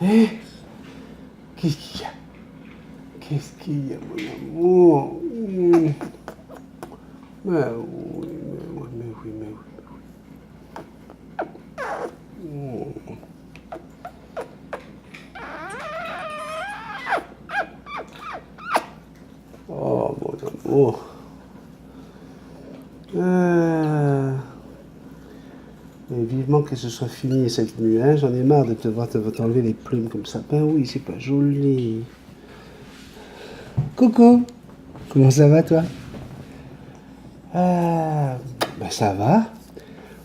Eh, qu'est-ce qu'il y a? Qu'est-ce qu'il y a, mon amour? Mais oui, mais oui, mais oui. Oh, mon amour. Mais vivement que ce soit fini cette nuit, hein. J'en ai marre de te voir t'enlever les plumes comme ça. Ben oui, c'est pas joli. Coucou. Comment ça va, toi? Ah, ben ça va.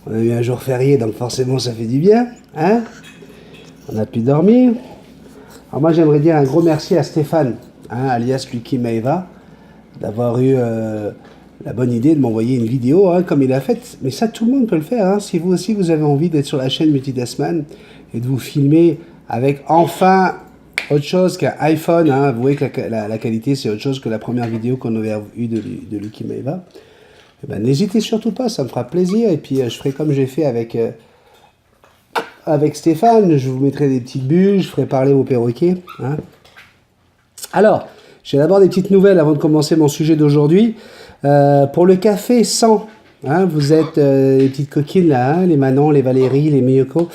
On a eu un jour férié, donc forcément ça fait du bien, hein? On a pu dormir. Alors moi j'aimerais dire un gros merci à Stéphane, hein, alias Lucky Maeva, d'avoir eu la bonne idée de m'envoyer une vidéo, hein, comme il a fait. Mais ça, tout le monde peut le faire, hein. Si vous aussi vous avez envie d'être sur la chaîne Multitasman et de vous filmer avec enfin autre chose qu'un iPhone, hein. Vous voyez que la qualité c'est autre chose que la première vidéo qu'on avait eue de Lucky Maeva. Eh ben, n'hésitez surtout pas, ça me fera plaisir. Et puis je ferai comme j'ai fait avec Stéphane, je vous mettrai des petites bulles, je ferai parler vos perroquets, hein. Alors, j'ai d'abord des petites nouvelles avant de commencer mon sujet d'aujourd'hui. Pour le café 100, hein, vous êtes les petites coquines là, hein, les Manon, les Valérie, les Miyoko,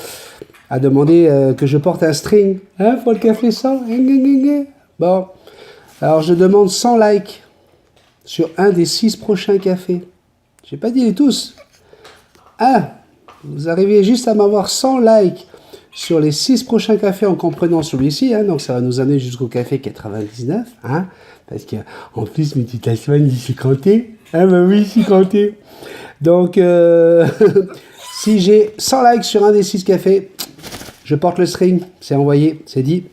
à demander que je porte un string, hein, pour le café 100. Bon, alors je demande 100 likes sur un des 6 prochains cafés. J'ai pas dit les tous. Ah, vous arrivez juste à m'avoir 100 likes sur les 6 prochains cafés en comprenant celui-ci, hein, donc ça va nous amener jusqu'au café 99, hein, parce qu'en plus, Multitasman, il s'est compté. Ah bah oui, il s'est compté. Donc, si j'ai 100 likes sur un des 6 cafés, je porte le string, c'est envoyé, c'est dit.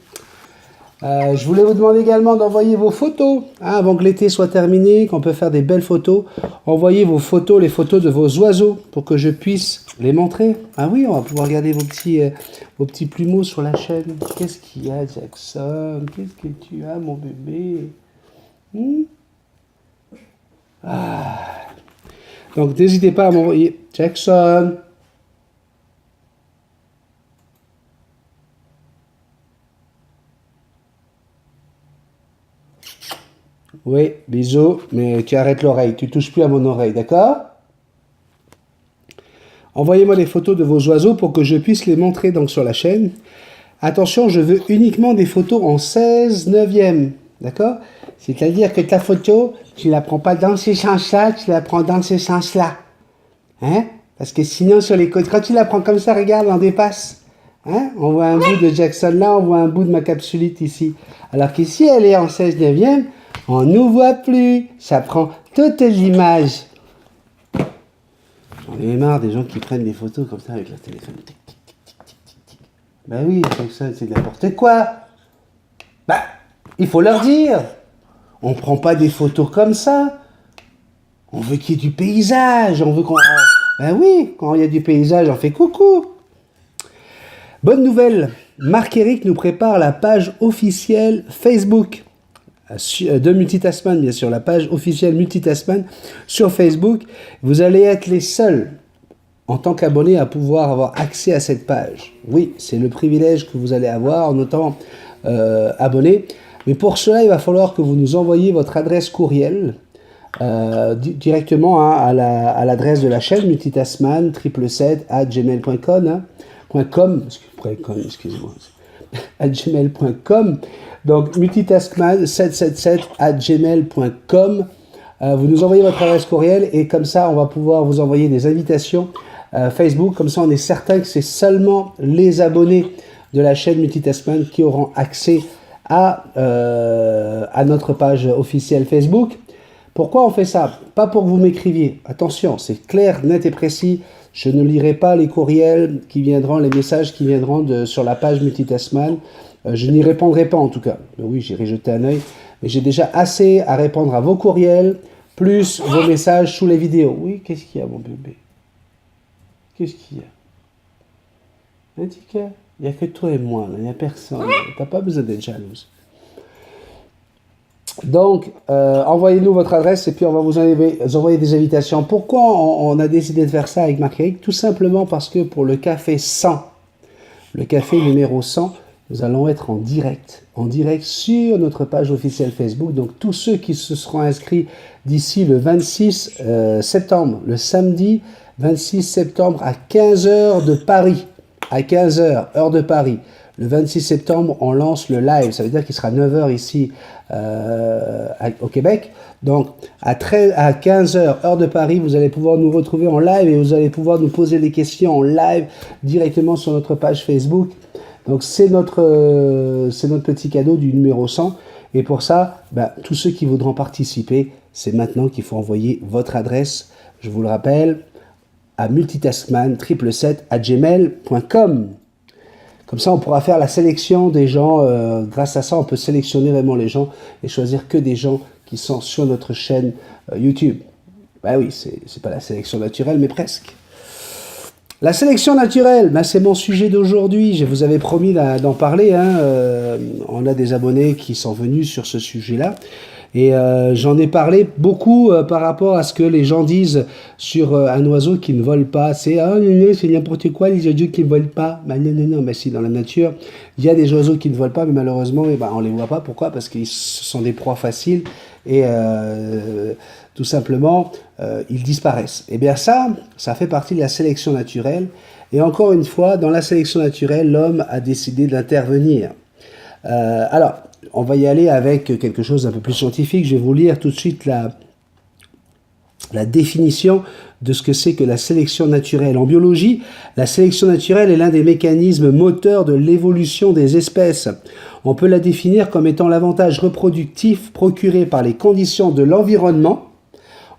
Je voulais vous demander également d'envoyer vos photos, hein, avant que l'été soit terminé, qu'on peut faire des belles photos. Envoyez vos photos, les photos de vos oiseaux, pour que je puisse les montrer. Ah oui, on va pouvoir regarder vos petits plumeaux sur la chaîne. Qu'est-ce qu'il y a, Jackson? Qu'est-ce que tu as, mon bébé? Ah. Donc n'hésitez pas à m'envoyer. Jackson. Oui, bisous, mais tu arrêtes l'oreille, tu touches plus à mon oreille, d'accord? Envoyez-moi des photos de vos oiseaux pour que je puisse les montrer donc sur la chaîne. Attention, je veux uniquement des photos en 16/9e, d'accord? C'est-à-dire que ta photo, tu la prends pas dans ce sens-là, tu la prends dans ce sens-là. Hein? Parce que sinon, sur les côtés, quand tu la prends comme ça, regarde, on dépasse. Hein? On voit un bout de Jackson là, on voit un bout de ma capsulite ici. Alors qu'ici, elle est en 16/9e, on ne nous voit plus. Ça prend toute l'image. J'en ai marre des gens qui prennent des photos comme ça avec leur téléphone. Tic, tic, tic, tic, tic, tic, tic. Ben oui, Jackson, c'est de n'importe quoi. Ben, il faut leur dire. On ne prend pas des photos comme ça. On veut qu'il y ait du paysage. On veut qu'on... Ben oui, quand il y a du paysage, on fait coucou. Bonne nouvelle, Marc-Éric nous prépare la page officielle Facebook de Multitasman, bien sûr, la page officielle Multitasman sur Facebook. Vous allez être les seuls, en tant qu'abonnés, à pouvoir avoir accès à cette page. Oui, c'est le privilège que vous allez avoir en étant abonné. Mais pour cela, il va falloir que vous nous envoyiez votre adresse courriel directement, hein, à l'adresse de la chaîne Multitasman 777@gmail.com, hein, excusez-moi, @gmail.com. Donc multitaskman777@gmail.com. Vous nous envoyez votre adresse courriel et comme ça, on va pouvoir vous envoyer des invitations Facebook. Comme ça, on est certain que c'est seulement les abonnés de la chaîne Multitasman qui auront accès à notre page officielle Facebook. Pourquoi on fait ça? Pas pour que vous m'écriviez. Attention, c'est clair, net et précis. Je ne lirai pas les courriels qui viendront, les messages qui viendront sur la page Multitasman. Je n'y répondrai pas en tout cas. Oui, j'irai jeter un œil. Mais j'ai déjà assez à répondre à vos courriels, plus vos messages sous les vidéos. Oui, qu'est-ce qu'il y a, mon bébé? Qu'est-ce qu'il y a? Un ticket? Il n'y a que toi et moi, il n'y a personne. T'as pas besoin d'être jalouse. Donc, envoyez-nous votre adresse et puis on va vous envoyer des invitations. Pourquoi on a décidé de faire ça avec Marc-Éric? Tout simplement parce que pour le café 100, le café numéro 100, nous allons être en direct sur notre page officielle Facebook. Donc tous ceux qui se seront inscrits d'ici le 26 septembre, le samedi 26 septembre à 15 h de Paris, à 15 h, heure de Paris. Le 26 septembre, on lance le live, ça veut dire qu'il sera 9 h ici au Québec. Donc, à 15 h, heure de Paris, vous allez pouvoir nous retrouver en live et vous allez pouvoir nous poser des questions en live directement sur notre page Facebook. Donc, c'est notre petit cadeau du numéro 100. Et pour ça, tous ceux qui voudront participer, c'est maintenant qu'il faut envoyer votre adresse. Je vous le rappelle, à multitaskman777@gmail.com. Comme ça, on pourra faire la sélection des gens. Grâce à ça, on peut sélectionner vraiment les gens et choisir que des gens qui sont sur notre chaîne YouTube. Ben oui, c'est pas la sélection naturelle, mais presque. La sélection naturelle, c'est mon sujet d'aujourd'hui. Je vous avais promis d'en parler. On a des abonnés qui sont venus sur ce sujet-là. Et j'en ai parlé beaucoup par rapport à ce que les gens disent sur un oiseau qui ne vole pas. C'est c'est n'importe quoi, les oiseaux qui ne volent pas. Non, mais si dans la nature, il y a des oiseaux qui ne volent pas, mais malheureusement, on ne les voit pas. Pourquoi? Parce qu'ils sont des proies faciles et tout simplement, ils disparaissent. Et bien ça fait partie de la sélection naturelle. Et encore une fois, dans la sélection naturelle, l'homme a décidé d'intervenir. Alors, on va y aller avec quelque chose d'un peu plus scientifique. Je vais vous lire tout de suite la définition de ce que c'est que la sélection naturelle. En biologie, la sélection naturelle est l'un des mécanismes moteurs de l'évolution des espèces. On peut la définir comme étant l'avantage reproductif procuré par les conditions de l'environnement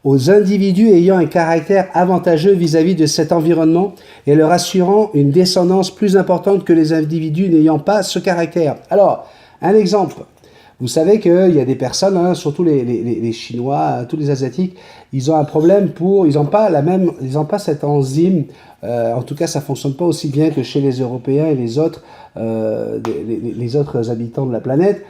aux individus ayant un caractère avantageux vis-à-vis de cet environnement et leur assurant une descendance plus importante que les individus n'ayant pas ce caractère. Alors, un exemple. Vous savez qu'il y a des personnes, surtout les Chinois, tous les Asiatiques, ils ont un problème ils n'ont pas cette enzyme. En tout cas, ça fonctionne pas aussi bien que chez les Européens et les autres habitants de la planète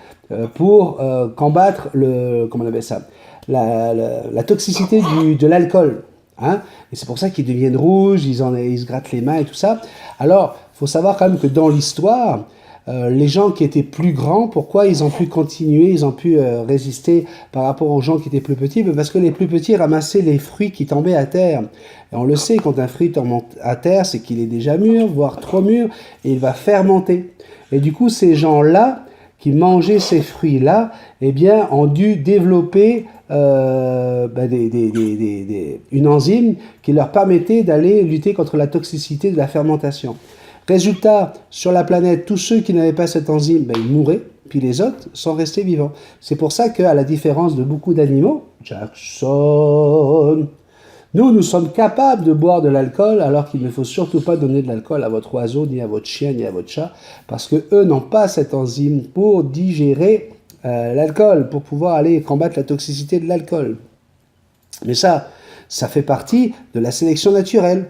pour combattre comment on appelle ça, la toxicité de l'alcool. Et c'est pour ça qu'ils deviennent rouges, ils se grattent les mains et tout ça. Alors, il faut savoir quand même que dans l'histoire, les gens qui étaient plus grands, pourquoi ils ont pu continuer, ils ont pu résister par rapport aux gens qui étaient plus petits? Parce que les plus petits ramassaient les fruits qui tombaient à terre. Et on le sait, quand un fruit tombe à terre, c'est qu'il est déjà mûr, voire trop mûr, et il va fermenter. Et du coup, ces gens-là, qui mangeaient ces fruits-là, ont dû développer une enzyme qui leur permettait d'aller lutter contre la toxicité de la fermentation. Résultat, sur la planète, tous ceux qui n'avaient pas cette enzyme, ils mouraient, puis les autres sont restés vivants. C'est pour ça qu'à la différence de beaucoup d'animaux, Jackson, nous sommes capables de boire de l'alcool, alors qu'il ne faut surtout pas donner de l'alcool à votre oiseau, ni à votre chien, ni à votre chat, parce qu'eux n'ont pas cette enzyme pour digérer l'alcool, pour pouvoir aller combattre la toxicité de l'alcool. Mais ça fait partie de la sélection naturelle.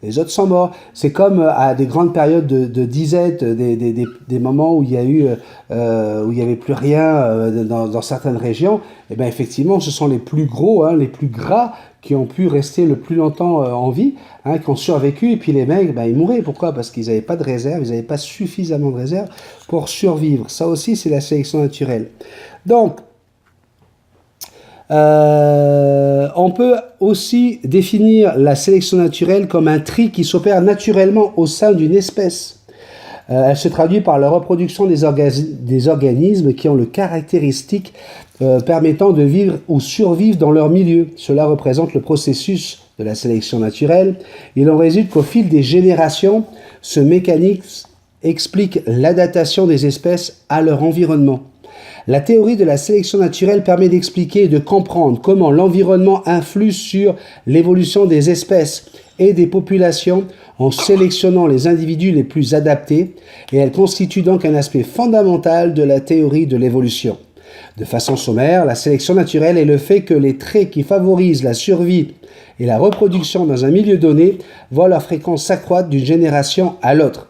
Les autres sont morts. C'est comme à des grandes périodes de disette, des moments où il y avait plus rien dans certaines régions. Effectivement, ce sont les plus gros, les plus gras, qui ont pu rester le plus longtemps en vie, qui ont survécu. Et puis les mecs, ils mouraient. Pourquoi? Parce qu'ils n'avaient pas de réserve, ils n'avaient pas suffisamment de réserve pour survivre. Ça aussi, c'est la sélection naturelle. Donc, on peut aussi définir la sélection naturelle comme un tri qui s'opère naturellement au sein d'une espèce. Elle se traduit par la reproduction des organismes qui ont le caractéristique permettant de vivre ou survivre dans leur milieu. Cela représente le processus de la sélection naturelle. Il en résulte qu'au fil des générations, ce mécanisme explique l'adaptation des espèces à leur environnement. La théorie de la sélection naturelle permet d'expliquer et de comprendre comment l'environnement influe sur l'évolution des espèces et des populations en sélectionnant les individus les plus adaptés, et elle constitue donc un aspect fondamental de la théorie de l'évolution. De façon sommaire, la sélection naturelle est le fait que les traits qui favorisent la survie et la reproduction dans un milieu donné voient leur fréquence s'accroître d'une génération à l'autre.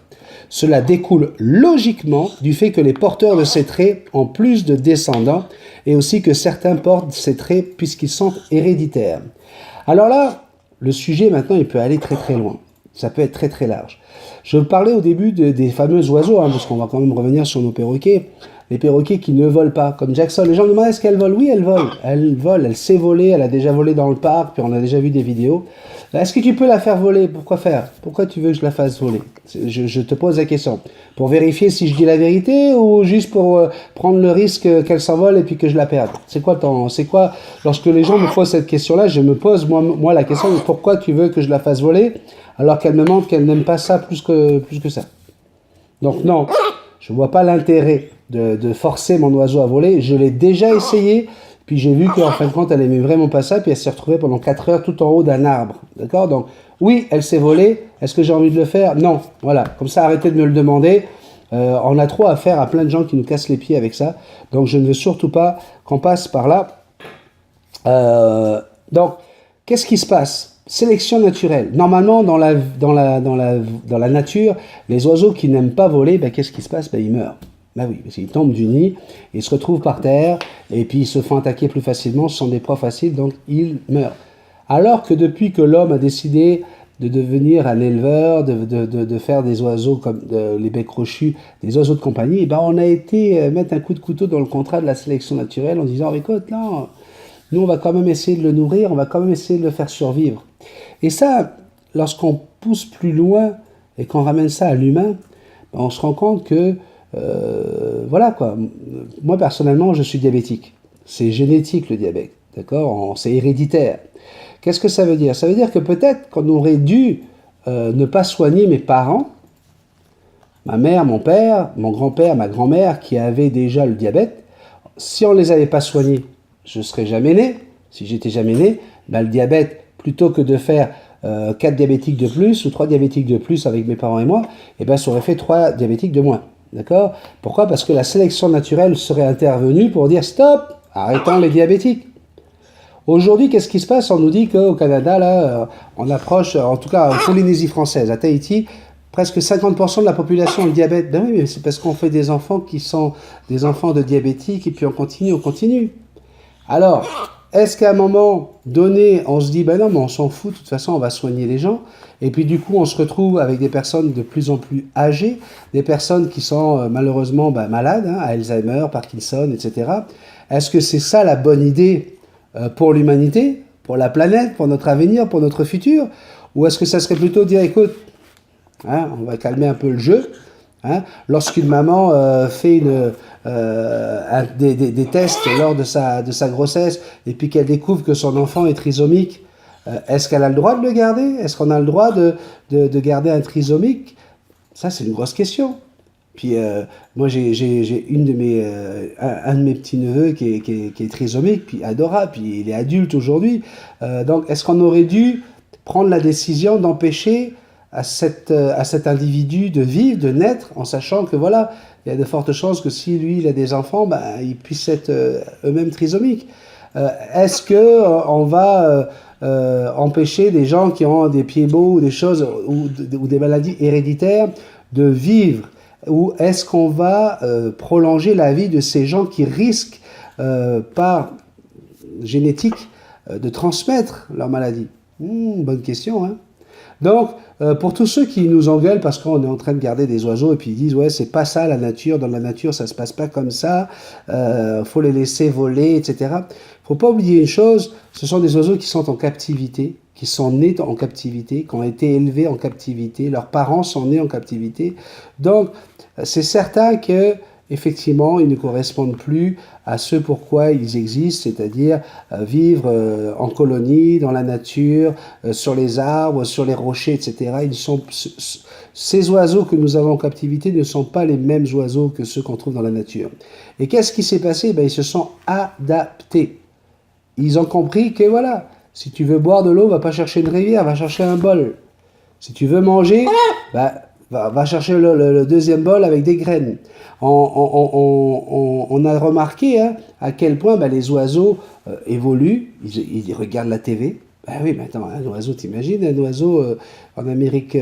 Cela découle logiquement du fait que les porteurs de ces traits ont plus de descendants et aussi que certains portent ces traits puisqu'ils sont héréditaires. Alors là, le sujet maintenant, il peut aller très très loin. Ça peut être très très large. Je parlais au début des fameux oiseaux, hein, parce qu'on va quand même revenir sur nos perroquets. Les perroquets qui ne volent pas, comme Jackson. Les gens me demandent est-ce qu'elle vole? Oui, elle vole. Elle vole, elle sait voler, elle a déjà volé dans le parc, puis on a déjà vu des vidéos. Est-ce que tu peux la faire voler? Pourquoi faire? Pourquoi tu veux que je la fasse voler? Je te pose la question. Pour vérifier si je dis la vérité ou juste pour prendre le risque qu'elle s'envole et puis que je la perde? C'est quoi lorsque les gens me posent cette question-là, je me pose moi la question de pourquoi tu veux que je la fasse voler alors qu'elle me montre qu'elle n'aime pas ça plus que ça. Donc non, je ne vois pas l'intérêt de forcer mon oiseau à voler. Je l'ai déjà essayé, puis j'ai vu qu'en fin de compte, elle aimait vraiment pas ça, puis elle s'est retrouvée pendant 4 heures tout en haut d'un arbre. D'accord? Donc, oui, elle s'est volée. Est-ce que j'ai envie de le faire? Non. Voilà. Comme ça, arrêtez de me le demander. On a trop à faire à plein de gens qui nous cassent les pieds avec ça. Donc, je ne veux surtout pas qu'on passe par là. Donc, qu'est-ce qui se passe? Sélection naturelle. Normalement, dans la nature, les oiseaux qui n'aiment pas voler, ben, qu'est-ce qui se passe? Ben, ils meurent. Ben oui, parce qu'ils tombent du nid, ils se retrouvent par terre, et puis ils se font attaquer plus facilement, ce sont des proies faciles, donc ils meurent. Alors que depuis que l'homme a décidé de devenir un éleveur, de faire des oiseaux comme les becs crochus, des oiseaux de compagnie, et ben on a été mettre un coup de couteau dans le contrat de la sélection naturelle en disant, écoute, non, nous on va quand même essayer de le nourrir, on va quand même essayer de le faire survivre. Et ça, lorsqu'on pousse plus loin et qu'on ramène ça à l'humain, ben on se rend compte que voilà quoi. Moi personnellement, je suis diabétique. C'est génétique le diabète, d'accord? C'est héréditaire. Qu'est-ce que ça veut dire? Ça veut dire que peut-être qu'on aurait dû ne pas soigner mes parents, ma mère, mon père, mon grand-père, ma grand-mère, qui avaient déjà le diabète. Si on ne les avait pas soignés, je ne serais jamais né. Si j'étais jamais né, ben le diabète, plutôt que de faire 4 diabétiques de plus ou 3 diabétiques de plus avec mes parents et moi, eh ben ça aurait fait 3 diabétiques de moins. D'accord? Pourquoi? Parce que la sélection naturelle serait intervenue pour dire stop, arrêtons les diabétiques. Aujourd'hui, qu'est-ce qui se passe? On nous dit qu'au Canada, là, on approche, en tout cas en Polynésie française, à Tahiti, presque 50% de la population a le diabète. Ben oui, mais c'est parce qu'on fait des enfants qui sont des enfants de diabétiques et puis on continue. Alors, est-ce qu'à un moment donné, on se dit, ben non, mais on s'en fout, de toute façon, on va soigner les gens. Et puis du coup, on se retrouve avec des personnes de plus en plus âgées, des personnes qui sont malheureusement malades, hein, Alzheimer, Parkinson, etc. Est-ce que c'est ça la bonne idée pour l'humanité, pour la planète, pour notre avenir, pour notre futur? Ou est-ce que ça serait plutôt dire, écoute, hein, on va calmer un peu le jeu. Hein, lorsqu'une maman fait des tests lors de sa grossesse et puis qu'elle découvre que son enfant est trisomique, est-ce qu'elle a le droit de le garder? Est-ce qu'on a le droit de garder un trisomique? Ça, c'est une grosse question. Puis moi, j'ai un de mes petits-neveux qui est trisomique, puis adorable, puis il est adulte aujourd'hui. Donc, est-ce qu'on aurait dû prendre la décision d'empêcher à cet individu de vivre, de naître, en sachant que voilà, il y a de fortes chances que si lui il a des enfants, ils puissent être eux-mêmes trisomiques. Est-ce que on va empêcher des gens qui ont des pieds beaux ou des choses ou des maladies héréditaires de vivre? Ou est-ce qu'on va prolonger la vie de ces gens qui risquent par génétique de transmettre leur maladie? Bonne question, hein? Donc, pour tous ceux qui nous engueulent parce qu'on est en train de garder des oiseaux et puis ils disent ouais c'est pas ça la nature, dans la nature ça se passe pas comme ça, faut les laisser voler, etc. Faut pas oublier une chose, ce sont des oiseaux qui sont en captivité, qui sont nés en captivité, qui ont été élevés en captivité, leurs parents sont nés en captivité. Donc, c'est certain que effectivement, ils ne correspondent plus à ce pourquoi ils existent, c'est-à-dire vivre en colonie, dans la nature, sur les arbres, sur les rochers, etc. Ces oiseaux que nous avons en captivité ne sont pas les mêmes oiseaux que ceux qu'on trouve dans la nature. Et qu'est-ce qui s'est passé? Ils se sont adaptés. Ils ont compris que voilà, si tu veux boire de l'eau, va pas chercher une rivière, va chercher un bol. Si tu veux manger, va chercher le deuxième bol avec des graines. On a remarqué à quel point les oiseaux évoluent, ils regardent la TV. Oui, mais attends, un oiseau, t'imagines, un oiseau en Amérique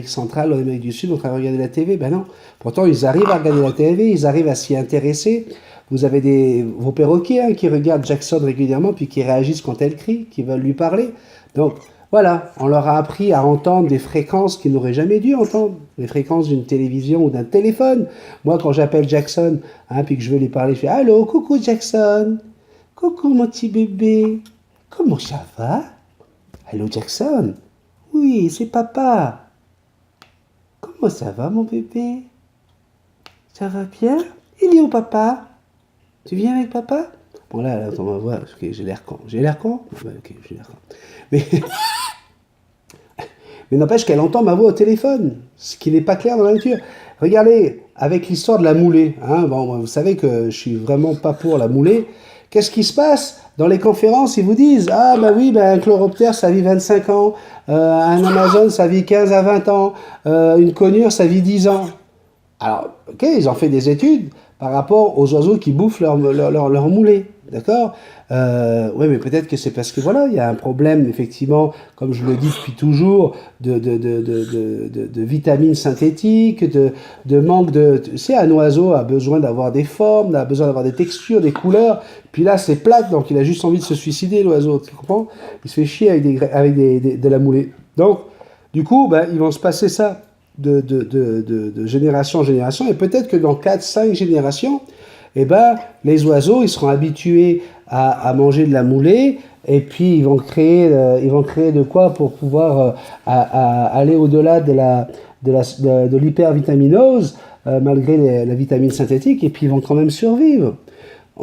centrale, en Amérique du Sud, en train de regarder la TV? Non. Pourtant, ils arrivent à regarder la TV, ils arrivent à s'y intéresser. Vous avez vos perroquets qui regardent Jackson régulièrement, puis qui réagissent quand elle crie, qui veulent lui parler. Donc, Voilà, on leur a appris à entendre des fréquences qu'ils n'auraient jamais dû entendre, les fréquences d'une télévision ou d'un téléphone. Moi, quand j'appelle Jackson, hein, puis que je veux lui parler, je fais « Allô, coucou Jackson, coucou mon petit bébé, comment ça va? Allô Jackson? Oui, c'est papa. Comment ça va mon bébé? Ça va bien? Il est où papa? Tu viens avec papa? » Bon là, on va voir, ok, j'ai l'air con. J'ai l'air con? Ouais, ok, j'ai l'air con. Mais... Mais n'empêche qu'elle entend ma voix au téléphone, ce qui n'est pas clair dans la nature. Regardez, avec l'histoire de la moulée, hein, bon, vous savez que je suis vraiment pas pour la moulée. Qu'est-ce qui se passe? Dans les conférences, ils vous disent « Ah bah oui, bah, un chloroptère, ça vit 25 ans, un Amazon, ça vit 15 à 20 ans, une conure, ça vit 10 ans. » Alors, ok, ils ont fait des études par rapport aux oiseaux qui bouffent leur moulée, d'accord? Oui, mais peut-être que c'est parce que voilà, il y a un problème, effectivement, comme je le dis depuis toujours, de vitamines synthétiques, de manque de... Tu sais, un oiseau a besoin d'avoir des formes, a besoin d'avoir des textures, des couleurs, puis là, c'est plate, donc il a juste envie de se suicider, l'oiseau, tu comprends? Il se fait chier avec de la moulée. Donc, du coup, ben, ils vont se passer ça de génération en génération, et peut-être que dans 4-5 générations, eh ben, les oiseaux, ils seront habitués à manger de la moulée, et puis ils vont créer de quoi pour pouvoir aller au-delà de l'hypervitaminose, malgré la vitamine synthétique, et puis ils vont quand même survivre.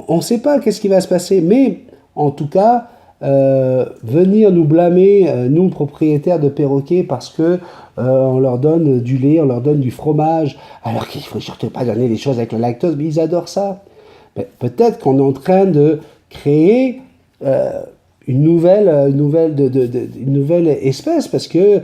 On ne sait pas qu'est-ce qui va se passer, mais en tout cas, venir nous blâmer, nous propriétaires de perroquets, parce que on leur donne du lait, on leur donne du fromage, alors qu'il ne faut surtout pas donner les choses avec le lactose, mais ils adorent ça. Peut-être qu'on est en train de créer une nouvelle espèce, parce que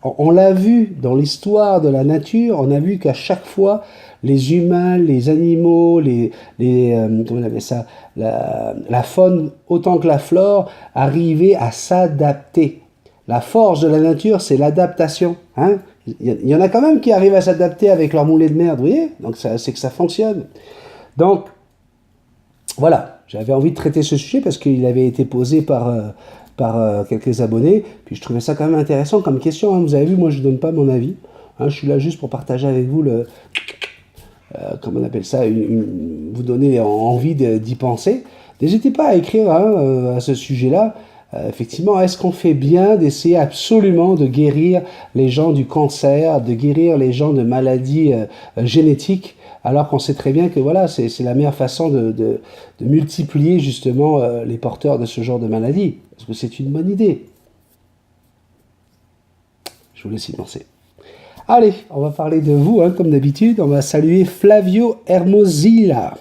on l'a vu dans l'histoire de la nature, on a vu qu'à chaque fois, les humains, les animaux, comment on appelle ça, la faune autant que la flore, arrivaient à s'adapter. La force de la nature, c'est l'adaptation. Hein, il y en a quand même qui arrivent à s'adapter avec leur moulée de merde, vous voyez? Donc c'est que ça fonctionne. Donc, voilà, j'avais envie de traiter ce sujet parce qu'il avait été posé par quelques abonnés, puis je trouvais ça quand même intéressant comme question. Hein. Vous avez vu, moi je ne donne pas mon avis. Hein, je suis là juste pour partager avec vous comment on appelle ça, vous donner envie d'y penser. N'hésitez pas à écrire hein, à ce sujet-là. Effectivement, est-ce qu'on fait bien d'essayer absolument de guérir les gens du cancer, de guérir les gens de maladies génétiques, alors qu'on sait très bien que voilà, c'est la meilleure façon de multiplier justement les porteurs de ce genre de maladie. Parce que c'est une bonne idée. Je vous laisse y penser. Allez, on va parler de vous, hein, comme d'habitude. On va saluer Flavio Hermosilla.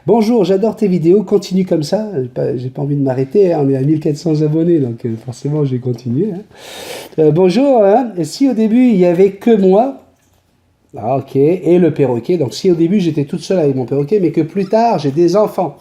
Bonjour, j'adore tes vidéos, continue comme ça. J'ai pas envie de m'arrêter, hein, on est à 1400 abonnés, donc forcément j'ai continué. Hein. Bonjour, hein, si au début il n'y avait que moi, ah, ok, et le perroquet, donc si au début j'étais toute seule avec mon perroquet, mais que plus tard j'ai des enfants,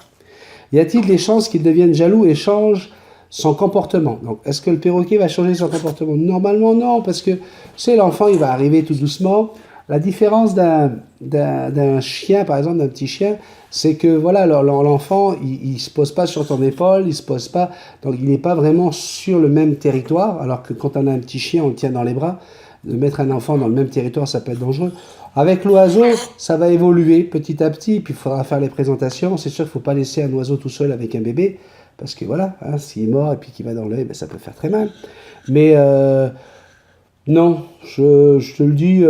y a-t-il des chances qu'ils deviennent jaloux et changent son comportement? Donc, est-ce que le perroquet va changer son comportement? Normalement, non, parce que, c'est l'enfant, il va arriver tout doucement. La différence d'un chien, par exemple, d'un petit chien, c'est que, voilà, l'enfant, il se pose pas sur ton épaule, il se pose pas, donc il n'est pas vraiment sur le même territoire, alors que quand on a un petit chien, on le tient dans les bras. De mettre un enfant dans le même territoire, ça peut être dangereux. Avec l'oiseau, ça va évoluer petit à petit, puis il faudra faire les présentations. C'est sûr qu'il ne faut pas laisser un oiseau tout seul avec un bébé, parce que voilà, hein, s'il est mort et puis qu'il va dans l'œil, ben, ça peut faire très mal. Mais non, je te le dis.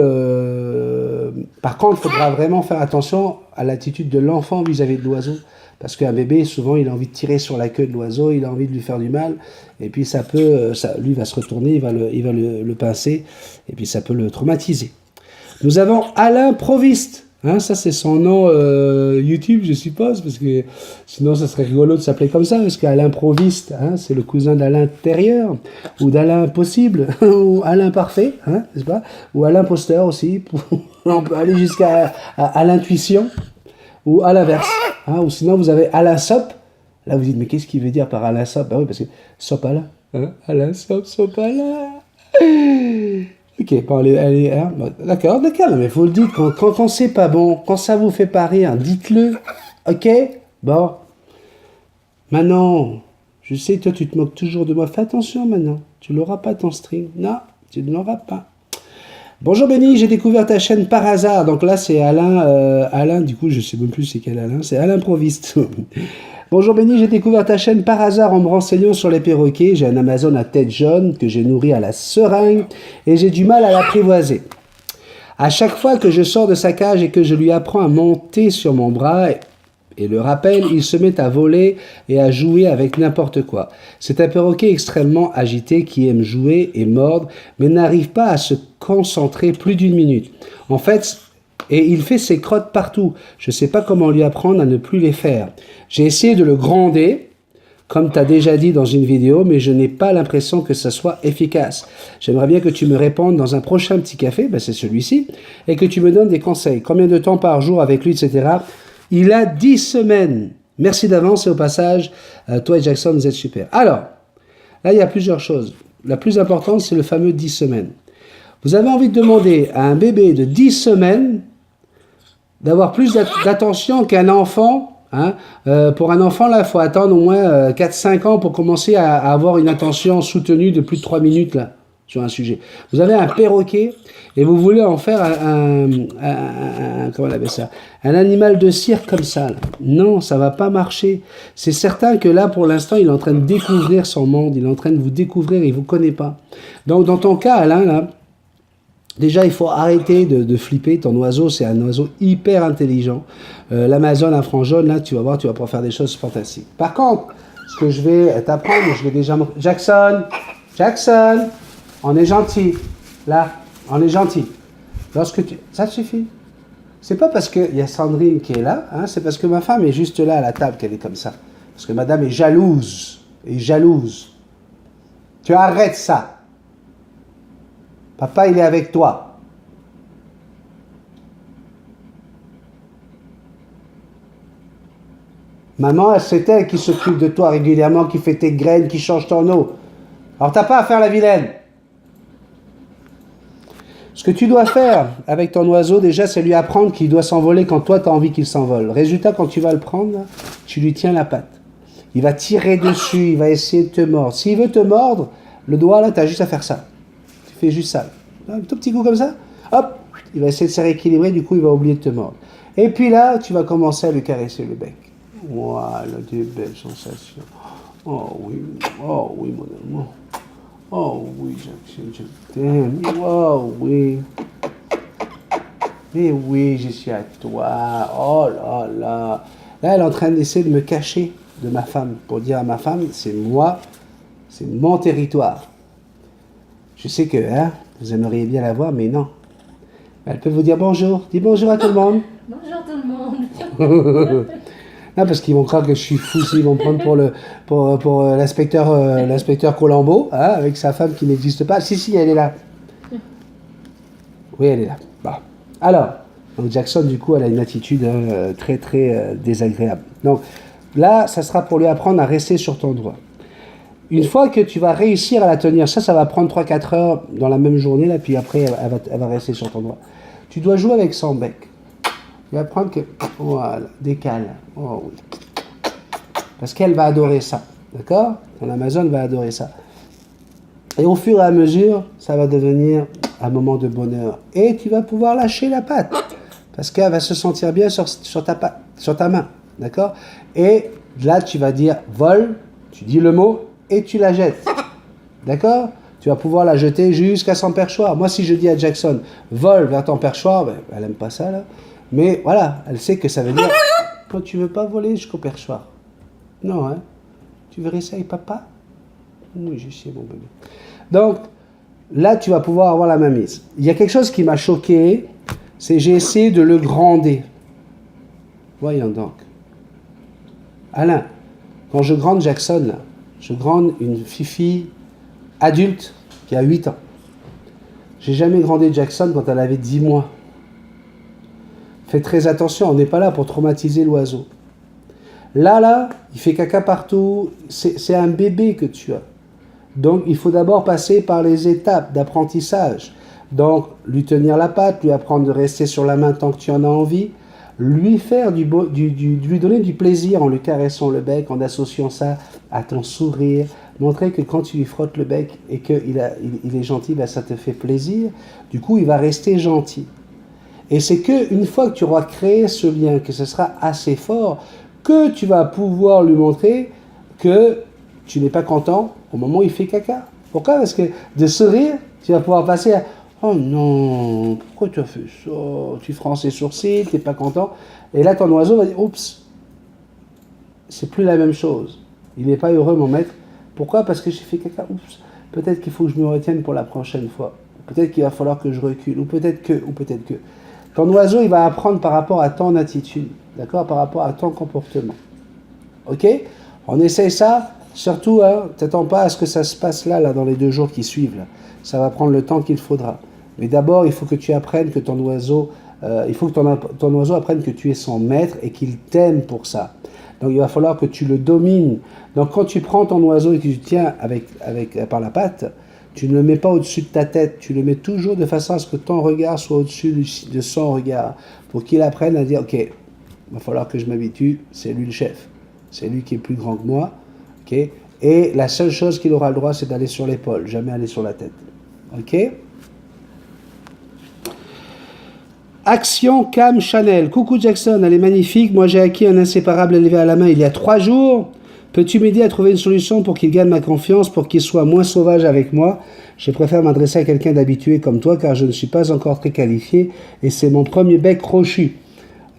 Par contre, il faudra vraiment faire attention à l'attitude de l'enfant vis-à-vis de l'oiseau. Parce qu'un bébé, souvent, il a envie de tirer sur la queue de l'oiseau, il a envie de lui faire du mal, et puis lui va se retourner, il va le pincer, et puis ça peut le traumatiser. Nous avons Alain Provist. Hein, ça, c'est son nom YouTube, je suppose, parce que sinon, ça serait rigolo de s'appeler comme ça, parce qu'Alain Provist, hein, c'est le cousin d'Alain Terrieur, ou d'Alain Possible, ou Alain Parfait, hein, n'est-ce pas? Ou Alain Posteur aussi. On peut aller jusqu'à à l'intuition, ou à l'inverse. Hein, ou sinon, vous avez Alain Sop. Là, vous dites, mais qu'est-ce qu'il veut dire par Alain Sop? Bah oui, parce que Sopala. Hein, Alain Sop, Sopala. Ok, bon, allez, hein, bon, d'accord, mais faut le dire, quand c'est pas bon, quand ça vous fait pas rire, dites-le, ok? Bon, maintenant, je sais, toi, tu te moques toujours de moi, fais attention maintenant, Tu l'auras pas ton string. Non, tu ne l'auras pas. Bonjour Benny, j'ai découvert ta chaîne par hasard. Donc là, c'est Alain. Alain, du coup, je sais même plus c'est quel Alain. C'est Alain Proviste. Bonjour Benny, j'ai découvert ta chaîne par hasard en me renseignant sur les perroquets. J'ai un Amazon à tête jaune que j'ai nourri à la seringue et j'ai du mal à l'apprivoiser. À chaque fois que je sors de sa cage et que je lui apprends à monter sur mon bras et le rappelle, il se met à voler et à jouer avec n'importe quoi. C'est un perroquet extrêmement agité qui aime jouer et mordre, mais n'arrive pas à se concentrer plus d'une minute. En fait, et il fait ses crottes partout. Je ne sais pas comment lui apprendre à ne plus les faire. J'ai essayé de le gronder, comme tu as déjà dit dans une vidéo, mais je n'ai pas l'impression que ça soit efficace. J'aimerais bien que tu me répondes dans un prochain petit café, ben c'est celui-ci, et que tu me donnes des conseils. Combien de temps par jour avec lui, etc. Il a 10 semaines. Merci d'avance et au passage, toi et Jackson, vous êtes super. Alors, là, il y a plusieurs choses. La plus importante, c'est le fameux 10 semaines. Vous avez envie de demander à un bébé de 10 semaines d'avoir plus d'attention qu'un enfant. Hein. Pour un enfant, là, il faut attendre au moins 4-5 ans pour commencer à avoir une attention soutenue de plus de 3 minutes là, sur un sujet. Vous avez un perroquet et vous voulez en faire comment on appelle ça, un animal de cirque comme ça. Là. Non, ça va pas marcher. C'est certain que là, pour l'instant, il est en train de découvrir son monde. Il est en train de vous découvrir et il vous connaît pas. Donc, dans ton cas, Alain, là, déjà, il faut arrêter de flipper. Ton oiseau, c'est un oiseau hyper intelligent. L'Amazon à franc jaune, là, tu vas voir, tu vas pouvoir faire des choses fantastiques. Par contre, ce que je vais t'apprendre, je vais déjà... Jackson, on est gentil. Là, on est gentil. Lorsque tu... Ça te suffit. C'est pas parce qu'il y a Sandrine qui est là, hein, c'est parce que ma femme est juste là à la table qu'elle est comme ça. Parce que madame est jalouse. Tu arrêtes ça. Papa, il est avec toi. Maman, c'est elle qui s'occupe de toi régulièrement, qui fait tes graines, qui change ton eau. Alors, t'as pas à faire la vilaine. Ce que tu dois faire avec ton oiseau, déjà, c'est lui apprendre qu'il doit s'envoler quand toi, tu as envie qu'il s'envole. Résultat, quand tu vas le prendre, là, tu lui tiens la patte. Il va tirer dessus, il va essayer de te mordre. S'il veut te mordre, le doigt, là, tu as juste à faire ça. Tu fais juste ça. Un tout petit coup comme ça, hop, il va essayer de se rééquilibrer, du coup il va oublier de te mordre. Et puis là, tu vas commencer à lui caresser le bec. Voilà, des belles sensations. Oh oui, mon amour. Oh oui, je t'aime. Oh oui. Mais oui, je suis à toi. Oh là là. Là, elle est en train d'essayer de me cacher de ma femme, pour dire à ma femme, c'est moi, c'est mon territoire. Je sais que, hein, vous aimeriez bien la voir, mais non. Elle peut vous dire bonjour. Dis bonjour à tout le monde. Bonjour tout le monde. Non, parce qu'ils vont croire que je suis fou s'ils vont me prendre pour l'inspecteur Colombo, hein, avec sa femme qui n'existe pas. Si, elle est là. Oui, elle est là. Bon. Alors, donc Jackson, du coup, elle a une attitude très, très désagréable. Donc, là, ça sera pour lui apprendre à rester sur ton doigt. Une fois que tu vas réussir à la tenir, ça va prendre 3-4 heures dans la même journée, là, puis après, elle va rester sur ton doigt. Tu dois jouer avec son bec. Tu vas apprendre que, voilà, décale. Oh oui. Parce qu'elle va adorer ça, d'accord? Ton Amazon va adorer ça. Et au fur et à mesure, ça va devenir un moment de bonheur. Et tu vas pouvoir lâcher la patte. Parce qu'elle va se sentir bien sur ta main, d'accord? Et là, tu vas dire vol, tu dis le mot, et tu la jettes. D'accord? Tu vas pouvoir la jeter jusqu'à son perchoir. Moi, si je dis à Jackson, vole vers ton perchoir, ben, elle n'aime pas ça, là. Mais voilà, elle sait que ça veut dire, toi, tu veux pas voler jusqu'au perchoir. Non, hein? Tu veux rester avec papa? Oui, je sais, mon bébé. Donc, là, tu vas pouvoir avoir la mainmise. Il y a quelque chose qui m'a choqué, c'est j'ai essayé de le grander. Voyons donc. Alain, quand je grande Jackson, là, je grande une fifi adulte qui a 8 ans. J'ai jamais grandi Jackson quand elle avait 10 mois. Fais très attention, on n'est pas là pour traumatiser l'oiseau. Là, il fait caca partout, c'est un bébé que tu as. Donc, il faut d'abord passer par les étapes d'apprentissage. Donc, lui tenir la patte, lui apprendre de rester sur la main tant que tu en as envie, lui donner du plaisir en lui caressant le bec, en associant ça à ton sourire. montrer que quand tu lui frottes le bec et qu'il est gentil, ben ça te fait plaisir. Du coup, il va rester gentil. Et c'est qu'une fois que tu auras créé ce lien, que ce sera assez fort, que tu vas pouvoir lui montrer que tu n'es pas content au moment où il fait caca. Pourquoi? Parce que de sourire, tu vas pouvoir passer à « Oh non, pourquoi tu as fait ça ?» Tu fronces les sourcils, tu n'es pas content. Et là, ton oiseau va dire « Oups, c'est plus la même chose. Il n'est pas heureux, mon maître. Pourquoi? Parce que j'ai fait caca. Oups, peut-être qu'il faut que je me retienne pour la prochaine fois. Peut-être qu'il va falloir que je recule. Ou peut-être que. Ton oiseau, il va apprendre par rapport à ton attitude. D'accord? Par rapport à ton comportement. Ok? On essaye ça. Surtout, hein, t'attends pas à ce que ça se passe là, dans les 2 jours qui suivent. Là. Ça va prendre le temps qu'il faudra. Mais d'abord, il faut que tu apprennes que ton oiseau... il faut que ton oiseau apprenne que tu es son maître et qu'il t'aime pour ça. Donc il va falloir que tu le domines. Donc quand tu prends ton oiseau et que tu tiens par la patte, tu ne le mets pas au-dessus de ta tête, tu le mets toujours de façon à ce que ton regard soit au-dessus de son regard, pour qu'il apprenne à dire, ok, il va falloir que je m'habitue, c'est lui le chef, c'est lui qui est plus grand que moi, ok. Et la seule chose qu'il aura le droit, c'est d'aller sur l'épaule, jamais aller sur la tête, ok. Action Cam Chanel. Coucou Jackson, elle est magnifique. Moi j'ai acquis un inséparable élevé à la main il y a 3 jours. Peux-tu m'aider à trouver une solution pour qu'il gagne ma confiance, pour qu'il soit moins sauvage avec moi? Je préfère m'adresser à quelqu'un d'habitué comme toi car je ne suis pas encore très qualifié et c'est mon premier bec crochu.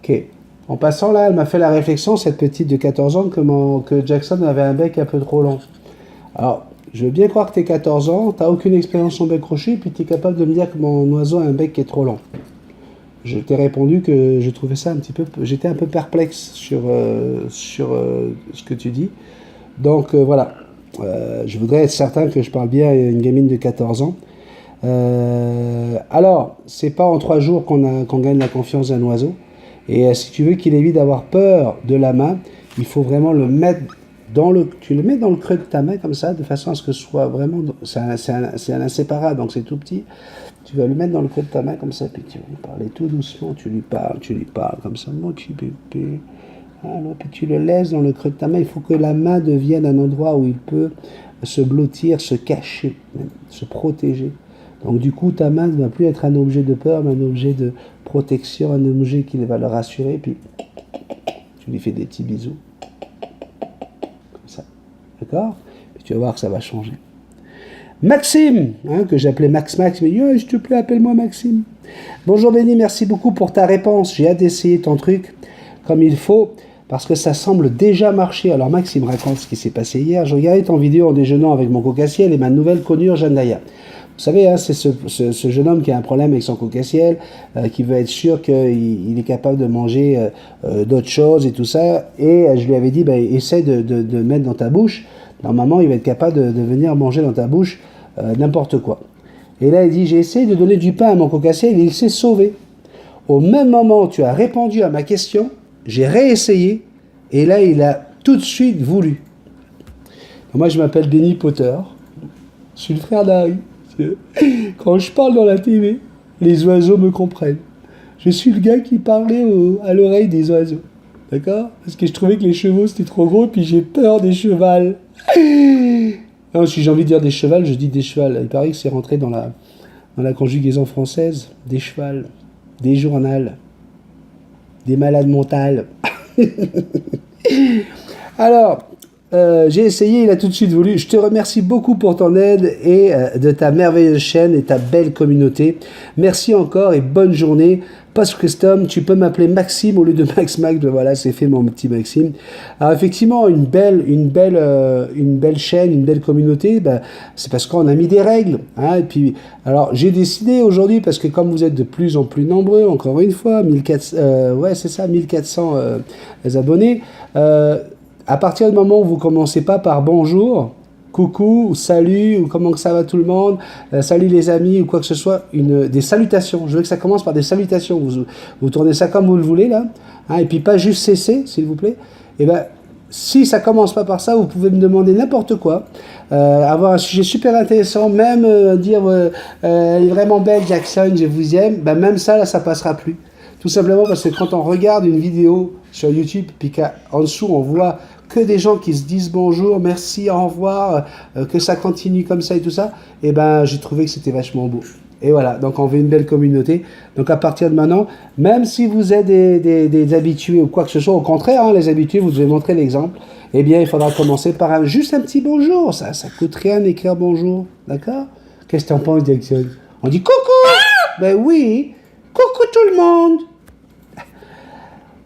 Ok. En passant là, elle m'a fait la réflexion, cette petite de 14 ans, que Jackson avait un bec un peu trop long. Alors, je veux bien croire que tu as 14 ans, tu n'as aucune expérience en bec crochu, puis tu es capable de me dire que mon oiseau a un bec qui est trop long. Je t'ai répondu que je trouvais ça un petit peu... J'étais un peu perplexe sur ce que tu dis. Donc voilà, je voudrais être certain que je parle bien à une gamine de 14 ans. Alors, c'est pas en 3 jours qu'on gagne la confiance d'un oiseau. Et si tu veux qu'il évite d'avoir peur de la main, il faut vraiment le mettre tu le mets dans le creux de ta main comme ça, de façon à ce que ce soit vraiment... C'est un inséparable, donc c'est tout petit. Tu vas le mettre dans le creux de ta main comme ça, puis tu vas lui parler tout doucement, tu lui parles comme ça, mon petit bébé. Alors, puis tu le laisses dans le creux de ta main. Il faut que la main devienne un endroit où il peut se blottir, se cacher, même, se protéger. Donc du coup, ta main ne va plus être un objet de peur, mais un objet de protection, un objet qui va le rassurer, puis tu lui fais des petits bisous. Comme ça. D'accord? Puis tu vas voir que ça va changer. Maxime, que j'appelais Max, mais s'il te plaît, appelle-moi Maxime. Bonjour Benny, merci beaucoup pour ta réponse. J'ai hâte d'essayer ton truc comme il faut, parce que ça semble déjà marcher. Alors Maxime raconte ce qui s'est passé hier. Je regardais ton vidéo en déjeunant avec mon coca-ciel et ma nouvelle conure Janaya. Vous savez, c'est ce jeune homme qui a un problème avec son coca-ciel, qui veut être sûr qu'il est capable de manger d'autres choses et tout ça. Et je lui avais dit, essaie de mettre dans ta bouche. Normalement, il va être capable de venir manger dans ta bouche n'importe quoi. Et là, il dit, j'ai essayé de donner du pain à mon coca-ciel et il s'est sauvé. Au même moment, tu as répondu à ma question, j'ai réessayé, et là, il a tout de suite voulu. Moi, je m'appelle Benny Potter. Je suis le frère d'Harry. Quand je parle dans la TV, les oiseaux me comprennent. Je suis le gars qui parlait à l'oreille des oiseaux. D'accord? Parce que je trouvais que les chevaux, c'était trop gros, puis j'ai peur des chevals. Non, si j'ai envie de dire des chevals, je dis des chevals. Il paraît que c'est rentré dans la conjugaison française. Des chevals, des journals, des malades mentales. Alors, j'ai essayé, il a tout de suite voulu. Je te remercie beaucoup pour ton aide et de ta merveilleuse chaîne et ta belle communauté. Merci encore et bonne journée. Post-custom, tu peux m'appeler Maxime au lieu de Max. Voilà, c'est fait mon petit Maxime. Alors effectivement, une belle chaîne, une belle communauté, c'est parce qu'on a mis des règles. Et puis, alors j'ai décidé aujourd'hui, parce que comme vous êtes de plus en plus nombreux, encore une fois, 1400 abonnés, à partir du moment où vous commencez pas par bonjour, coucou, ou salut, ou comment que ça va tout le monde, salut les amis, ou quoi que ce soit, des salutations. Je veux que ça commence par des salutations. Vous tournez ça comme vous le voulez, là. Et puis pas juste cesser, s'il vous plaît. Et si ça commence pas par ça, vous pouvez me demander n'importe quoi. Avoir un sujet super intéressant, même dire elle est vraiment belle, Jackson, je vous aime. Même ça, là, ça passera plus. Tout simplement parce que quand on regarde une vidéo sur YouTube, puis qu'en dessous, on voit que des gens qui se disent bonjour, merci, au revoir, que ça continue comme ça et tout ça, et ben j'ai trouvé que c'était vachement beau. Et voilà, donc on veut une belle communauté. Donc à partir de maintenant, même si vous êtes des habitués ou quoi que ce soit, au contraire, hein, les habitués, vous devez montrer l'exemple, eh bien il faudra commencer par juste un petit bonjour. Ça coûte rien d'écrire bonjour, d'accord? Qu'est-ce que t'en penses, Jackson? On dit coucou! Ben oui, coucou tout le monde!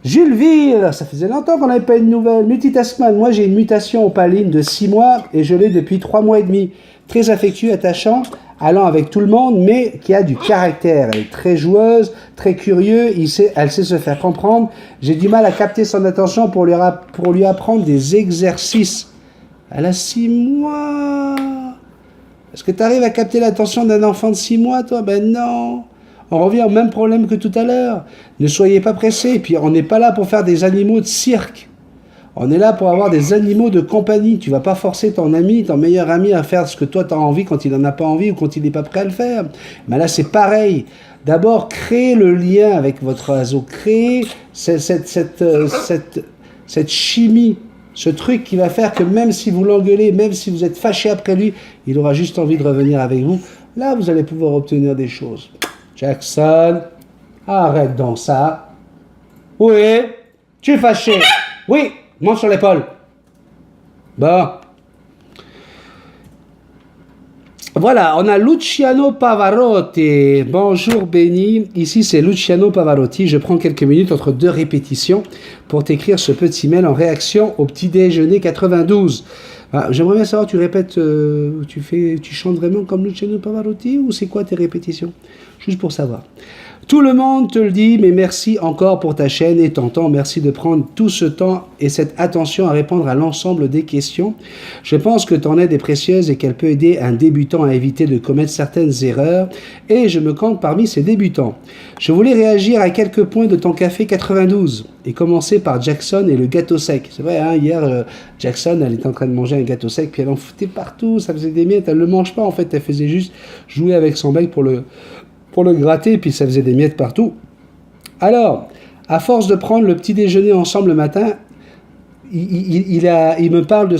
Jules Vire, ça faisait longtemps qu'on n'avait pas eu de nouvelles. Multitaskman, moi j'ai une mutation opaline de 6 mois et je l'ai depuis 3 mois et demi. Très affectueux, attachant, allant avec tout le monde, mais qui a du caractère. Elle est très joueuse, très curieuse, elle sait se faire comprendre. J'ai du mal à capter son attention pour lui apprendre des exercices. Elle a 6 mois. Est-ce que tu arrives à capter l'attention d'un enfant de 6 mois, toi? Ben non. On revient au même problème que tout à l'heure. Ne soyez pas pressés. Et puis on n'est pas là pour faire des animaux de cirque. On est là pour avoir des animaux de compagnie. Tu vas pas forcer ton ami, ton meilleur ami à faire ce que toi tu as envie quand il n'en a pas envie ou quand il n'est pas prêt à le faire. Mais là c'est pareil. D'abord, créez le lien avec votre oiseau. Créez cette chimie. Ce truc qui va faire que même si vous l'engueulez, même si vous êtes fâché après lui, il aura juste envie de revenir avec vous. Là, vous allez pouvoir obtenir des choses. Jackson, arrête donc ça. Oui, tu es fâché. Oui, monte sur l'épaule. Bon. Voilà, on a Luciano Pavarotti. Bonjour Benny, ici c'est Luciano Pavarotti. Je prends quelques minutes entre 2 répétitions pour t'écrire ce petit mail en réaction au petit déjeuner 92. Ah, j'aimerais bien savoir, tu répètes, tu chantes vraiment comme Luciano Pavarotti ou c'est quoi tes répétitions? Juste pour savoir. Tout le monde te le dit, mais merci encore pour ta chaîne et ton temps. Merci de prendre tout ce temps et cette attention à répondre à l'ensemble des questions. Je pense que ton aide est précieuse et qu'elle peut aider un débutant à éviter de commettre certaines erreurs. Et je me compte parmi ces débutants. Je voulais réagir à quelques points de ton café 92 et commencer par Jackson et le gâteau sec. C'est vrai, hein, hier, Jackson, elle était en train de manger un gâteau sec, puis elle en foutait partout, ça faisait des miettes. Elle ne le mange pas, en fait, elle faisait juste jouer avec son bec pour le gratter, puis ça faisait des miettes partout. Alors, à force de prendre le petit déjeuner ensemble le matin, il me parle de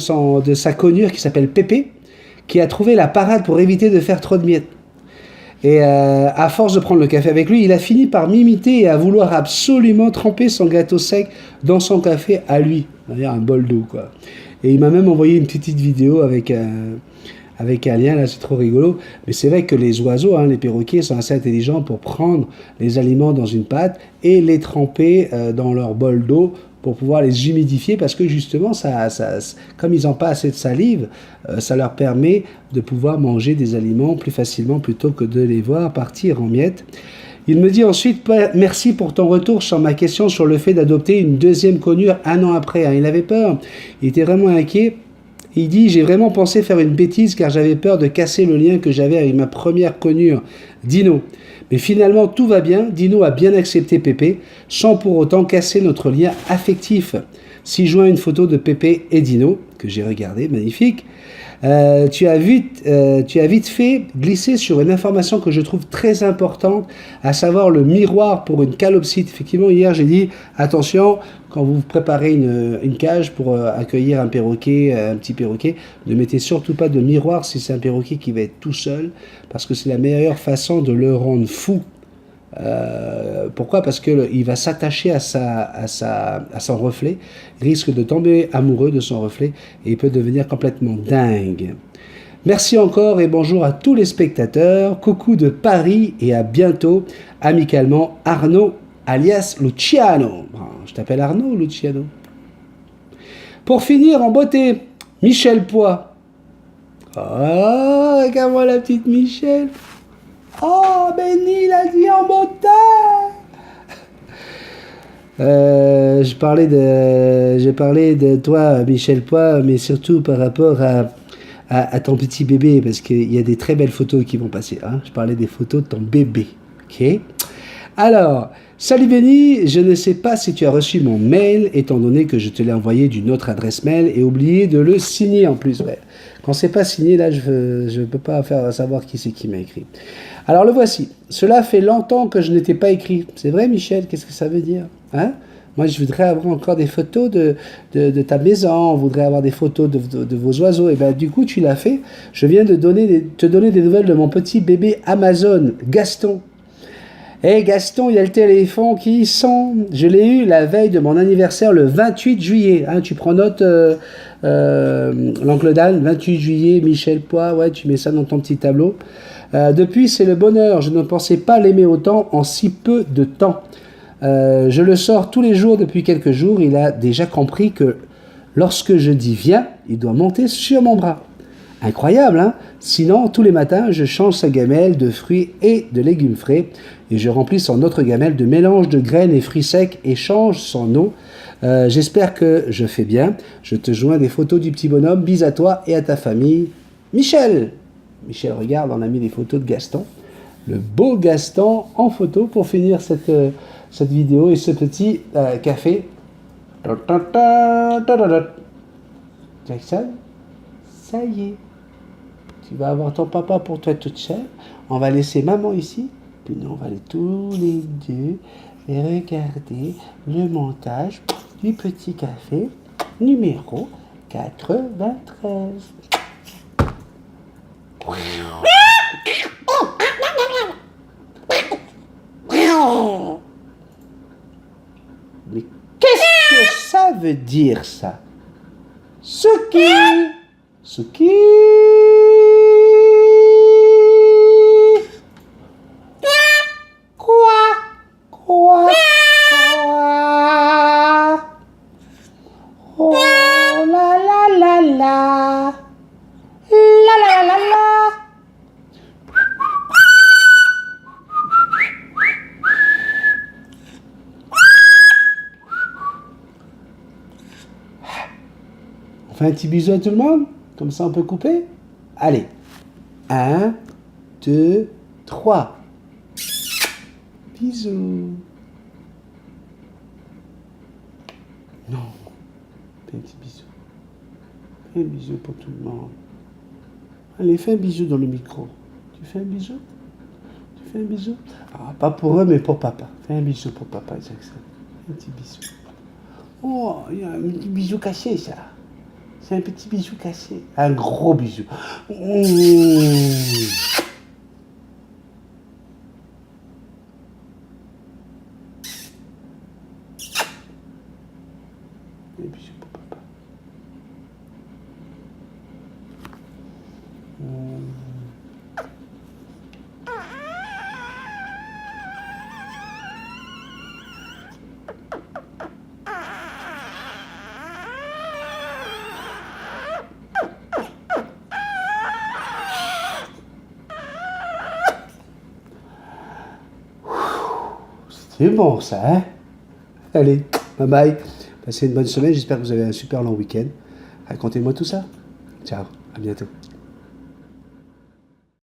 sa conure qui s'appelle Pépé, qui a trouvé la parade pour éviter de faire trop de miettes. Et à force de prendre le café avec lui, il a fini par m'imiter et à vouloir absolument tremper son gâteau sec dans son café à lui. C'est-à-dire un bol d'eau, quoi. Et il m'a même envoyé une petite vidéo avec un lien, là c'est trop rigolo. Mais c'est vrai que les oiseaux, hein, les perroquets, sont assez intelligents pour prendre les aliments dans une pâte et les tremper dans leur bol d'eau pour pouvoir les humidifier, parce que justement, comme ils n'ont pas assez de salive, ça leur permet de pouvoir manger des aliments plus facilement plutôt que de les voir partir en miettes. Il me dit ensuite, merci pour ton retour sur ma question sur le fait d'adopter une deuxième conure 1 an après. Hein. Il avait peur, il était vraiment inquiet. Il dit, j'ai vraiment pensé faire une bêtise car j'avais peur de casser le lien que j'avais avec ma première conure, Dino. Mais finalement, tout va bien. Dino a bien accepté Pépé, sans pour autant casser notre lien affectif. Si joint une photo de Pépé et Dino, que j'ai regardé, magnifique. Tu as vite fait glisser sur une information que je trouve très importante, à savoir le miroir pour une calopsite. Effectivement, hier, j'ai dit, attention, quand vous préparez une cage pour accueillir un perroquet, un petit perroquet, ne mettez surtout pas de miroir si c'est un perroquet qui va être tout seul, parce que c'est la meilleure façon de le rendre fou. Pourquoi? Parce qu'il va s'attacher à son reflet, il risque de tomber amoureux de son reflet et il peut devenir complètement dingue. Merci encore et bonjour à tous les spectateurs. Coucou de Paris et à bientôt. Amicalement, Arnaud alias Luciano. Je t'appelle Arnaud ou Luciano? Pour finir en beauté, Michel Poix. Oh, regarde-moi la petite Michel. Oh, Benny, il a dit en beauté. J'ai parlé de toi, Michel Poix, mais surtout par rapport à ton petit bébé, parce qu'il y a des très belles photos qui vont passer. Hein. Je parlais des photos de ton bébé. Ok. Alors, salut Benny, je ne sais pas si tu as reçu mon mail, étant donné que je te l'ai envoyé d'une autre adresse mail et oublié de le signer en plus. Ouais. Quand c'est pas signé, là, je ne peux pas faire savoir qui c'est qui m'a écrit. Alors le voici. Cela fait longtemps que je n'étais pas écrit. C'est vrai, Michel? Qu'est-ce que ça veut dire? Hein? Moi, je voudrais avoir encore des photos de ta maison, on voudrait avoir des photos de vos oiseaux. Et ben, du coup, tu l'as fait. Je viens de te donner des nouvelles de mon petit bébé Amazon, Gaston. Eh Gaston, il y a le téléphone qui sonne. Je l'ai eu la veille de mon anniversaire, le 28 juillet. Hein, tu prends note, l'oncle Dan, 28 juillet, Michel Poix, ouais, tu mets ça dans ton petit tableau. Depuis, c'est le bonheur. Je ne pensais pas l'aimer autant en si peu de temps. Je le sors tous les jours depuis quelques jours. Il a déjà compris que lorsque je dis viens, il doit monter sur mon bras. Incroyable, hein? Sinon, tous les matins, je change sa gamelle de fruits et de légumes frais et je remplis son autre gamelle de mélange de graines et fruits secs et change son eau. J'espère que je fais bien. Je te joins des photos du petit bonhomme. Bis à toi et à ta famille. Michel! Michel, regarde, on a mis des photos de Gaston. Le beau Gaston en photo pour finir cette vidéo et ce petit café. Jackson, ça y est. Tu vas avoir ton papa pour toi toute seule. On va laisser maman ici. Puis nous, on va aller tous les deux et regarder le montage du petit café numéro 93. Mais qu'est-ce que ça veut dire, ça? Suki! Suki! Quoi? Quoi? Quoi? Oh la la la la! La la la la! On fait un petit bisou à tout le monde? Comme ça, on peut couper? Allez. 1, 2, 3. Bisous. Non. Fais un petit bisou. Fais un bisou pour tout le monde. Allez, fais un bisou dans le micro. Tu fais un bisou? Tu fais un bisou? Ah, pas pour eux, mais pour papa. Fais un bisou pour papa, Jackson. Un petit bisou. Oh, il y a un petit bisou caché, ça. C'est un petit bisou cassé. Un gros bisou. Mmh. Un bisou pour papa. C'est bon ça, hein? Allez, bye bye. Passez une bonne semaine, j'espère que vous avez un super long week-end. Racontez-moi tout ça. Ciao, à bientôt.